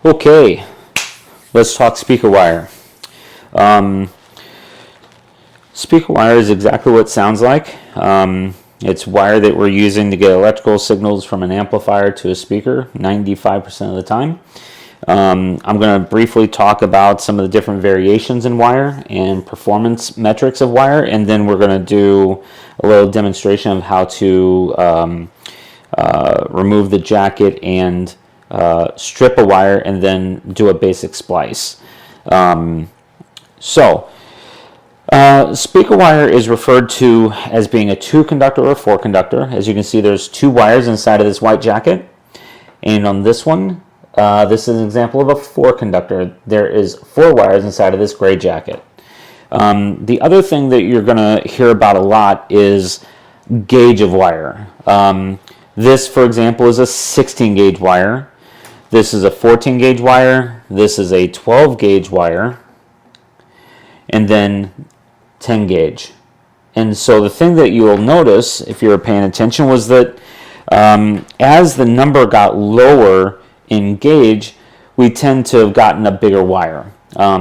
Okay, let's talk speaker wire. Speaker wire is exactly what it sounds like. It's wire that we're using to get electrical signals from an amplifier to a speaker 95% of the time. I'm going to briefly talk about some of the different variations in wire and performance metrics of wire, and then we're going to do a little demonstration of how to remove the jacket and strip a wire and then do a basic splice. Speaker wire is referred to as being a 2-conductor or a 4-conductor. As you can see, there's 2 wires inside of this white jacket, and on this one, this is an example of a 4-conductor. There is 4 wires inside of this gray jacket. The other thing that you're going to hear about a lot is gauge of wire. This, for example, is a 16-gauge wire. This is a 14-gauge wire. This is a 12-gauge wire. And then 10-gauge. And so the thing that you will notice, if you were paying attention, was that as the number got lower in gauge, we tend to have gotten a bigger wire.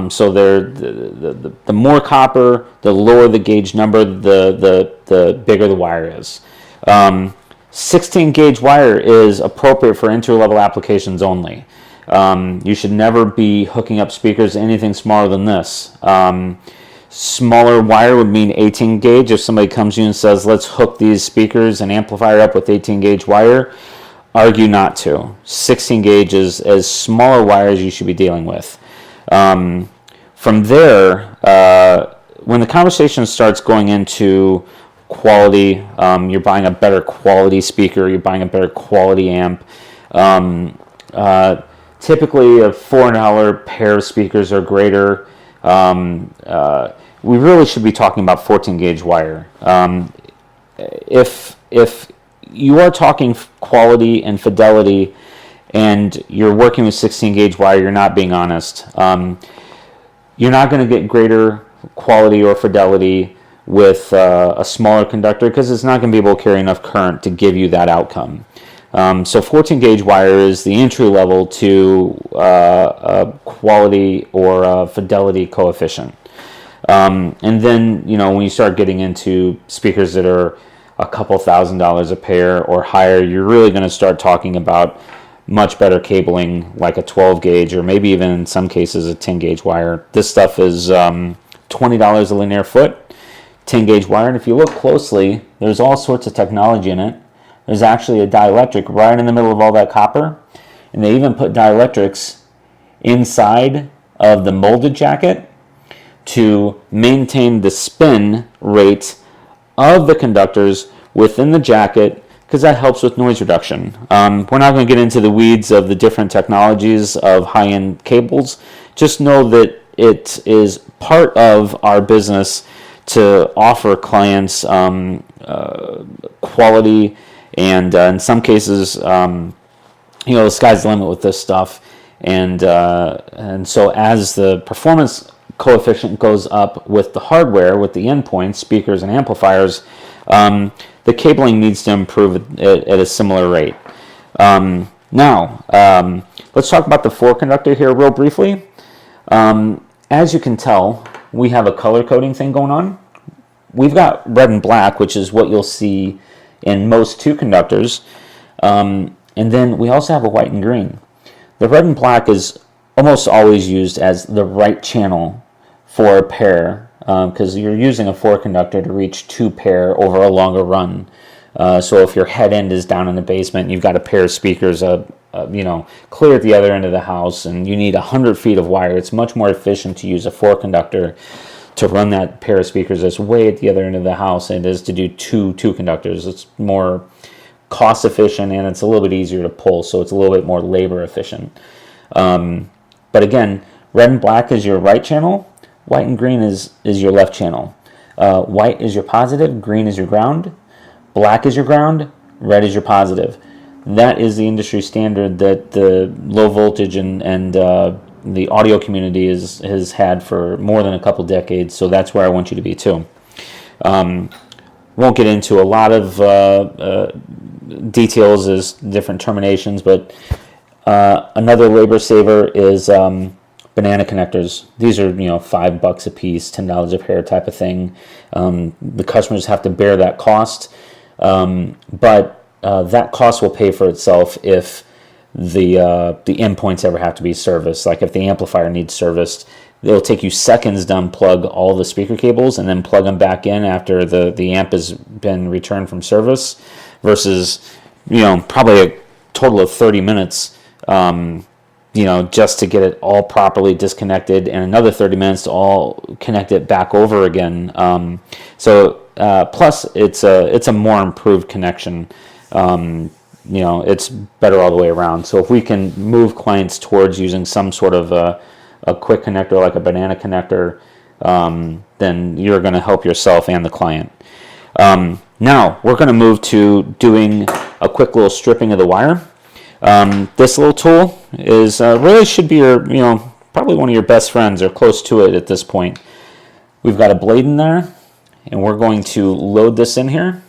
So the more copper, the lower the gauge number, the bigger the wire is. 16-gauge wire is appropriate for entry-level applications only. You should never be hooking up speakers to anything smaller than this. Smaller wire would mean 18-gauge. If somebody comes to you and says, let's hook these speakers and amplifier up with 18-gauge wire, argue not to. 16-gauge is as smaller wire as you should be dealing with. From there, when the conversation starts going into quality, you're buying a better quality speaker, you're buying a better quality amp. Typically, a $400 pair of speakers or greater. We really should be talking about 14-gauge wire. If you are talking quality and fidelity, and you're working with 16-gauge wire, you're not being honest. You're not going to get greater quality or fidelity with a smaller conductor because it's not going to be able to carry enough current to give you that outcome. So 14-gauge wire is the entry level to a quality or a fidelity coefficient. And then, when you start getting into speakers that are a couple $1,000s a pair or higher, you're really going to start talking about much better cabling, like a 12-gauge or maybe even in some cases a 10-gauge wire. This stuff is $20 a linear foot, 10-gauge wire. And if you look closely, there's all sorts of technology in it. There's actually a dielectric right in the middle of all that copper. And they even put dielectrics inside of the molded jacket to maintain the spin rate of the conductors within the jacket, because that helps with noise reduction. We're not going to get into the weeds of the different technologies of high-end cables. Just know that it is part of our business to offer clients quality, and in some cases, the sky's the limit with this stuff. And so as the performance coefficient goes up with the hardware, with the endpoints, speakers and amplifiers, the cabling needs to improve at a similar rate. Now, let's talk about the 4-conductor here real briefly. As you can tell, we have a color coding thing going on. We've got red and black, which is what you'll see in most 2-conductors. And then we also have a white and green. The red and black is almost always used as the right channel for a pair, because you're using a 4-conductor to reach 2 pair over a longer run. So if your head end is down in the basement, you've got a pair of speakers clear at the other end of the house, and you need 100 feet of wire, it's much more efficient to use a 4-conductor to run that pair of speakers that's way at the other end of the house than it is to do two conductors. It's more cost efficient, and it's a little bit easier to pull, so it's a little bit more labor efficient. But again, red and black is your right channel, white and green is your left channel. White is your positive, green is your ground, black is your ground, red is your positive. That is the industry standard that the low voltage and the audio community has had for more than a couple decades, so that's where I want you to be too. Won't get into a lot of details as different terminations, but Another labor saver is banana connectors. These are, $5 a piece, $10 a pair type of thing. The customers have to bear that cost, but that cost will pay for itself if the endpoints ever have to be serviced. Like if the amplifier needs serviced, it'll take you seconds to unplug all the speaker cables and then plug them back in after the amp has been returned from service, versus probably a total of 30 minutes just to get it all properly disconnected, and another 30 minutes to all connect it back over again. Plus it's a more improved connection. It's better all the way around. So if we can move clients towards using some sort of a quick connector like a banana connector, then you're going to help yourself and the client. Now we're going to move to doing a quick little stripping of the wire. This little tool is really should be your, probably one of your best friends or close to it at this point. We've got a blade in there, and we're going to load this in here,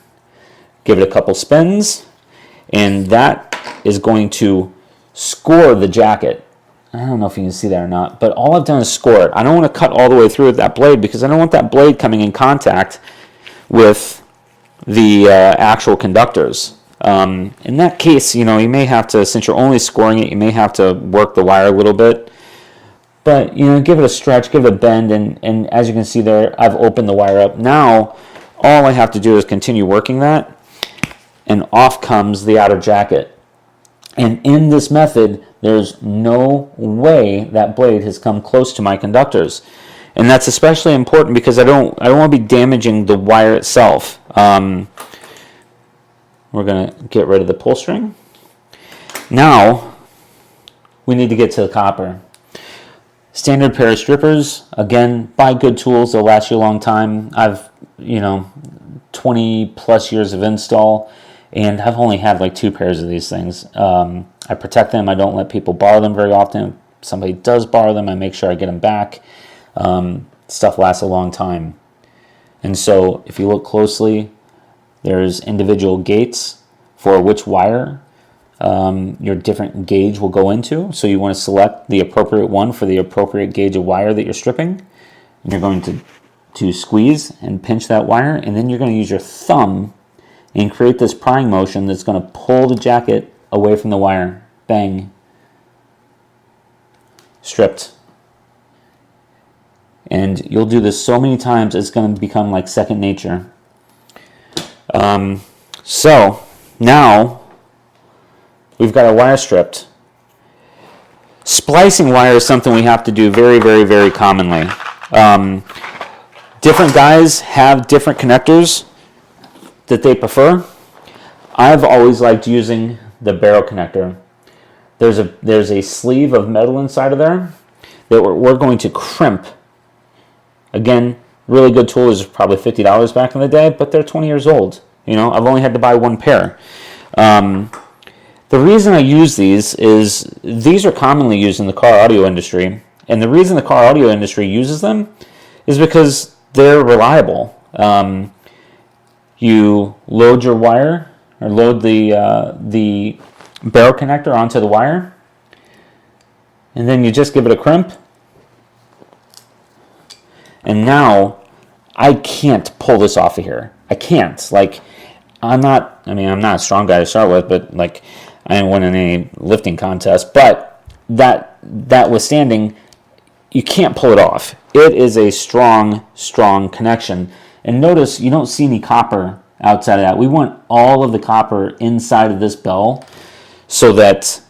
give it a couple spins, and that is going to score the jacket. I don't know if you can see that or not, but all I've done is score it. I don't want to cut all the way through with that blade because I don't want that blade coming in contact with the actual conductors. In that case, you may have to, since you're only scoring it, you may have to work the wire a little bit. But, give it a stretch, give it a bend, and as you can see there, I've opened the wire up. Now, all I have to do is continue working that, and off comes the outer jacket. And in this method, there's no way that blade has come close to my conductors. And that's especially important because I don't want to be damaging the wire itself. We're going to get rid of the pull string. Now, we need to get to the copper. Standard pair of strippers. Again, buy good tools. They'll last you a long time. I've, 20 plus years of install, and I've only had like 2 pairs of these things. I protect them. I don't let people borrow them very often. If somebody does borrow them, I make sure I get them back. Stuff lasts a long time. And so if you look closely, there's individual gates for which wire your different gauge will go into. So you want to select the appropriate one for the appropriate gauge of wire that you're stripping. And you're going to squeeze and pinch that wire, and then you're going to use your thumb and create this prying motion that's going to pull the jacket away from the wire. Bang. Stripped. And you'll do this so many times, it's going to become like second nature. So now we've got our wire stripped. Splicing wire is something we have to do very, very, very commonly. Different guys have different connectors that they prefer. I've always liked using the barrel connector. There's a sleeve of metal inside of there that we're going to crimp. Again, really good tool. Is probably $50 back in the day, but they're 20 years old. I've only had to buy 1 pair. The reason I use these is these are commonly used in the car audio industry, and the reason the car audio industry uses them is because they're reliable. You load your wire, or load the barrel connector onto the wire, and then you just give it a crimp. And now I can't pull this off of here. I can't. I'm not a strong guy to start with, but I didn't win any lifting contest. But that withstanding, you can't pull it off. It is a strong, strong connection. And notice you don't see any copper outside of that. We want all of the copper inside of this bell so that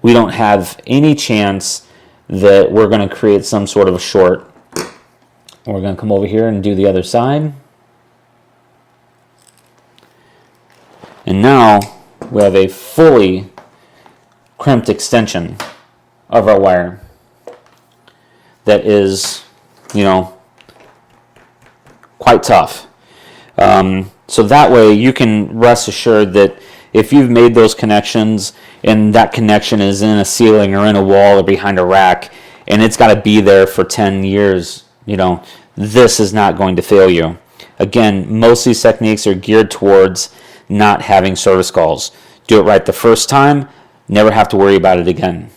we don't have any chance that we're going to create some sort of a short. We're going to come over here and do the other side. And now we have a fully crimped extension of our wire that is, quite tough. So that way you can rest assured that if you've made those connections and that connection is in a ceiling or in a wall or behind a rack and it's got to be there for 10 years, this is not going to fail you. Again, most of these techniques are geared towards not having service calls. Do it right the first time. never have to worry about it again.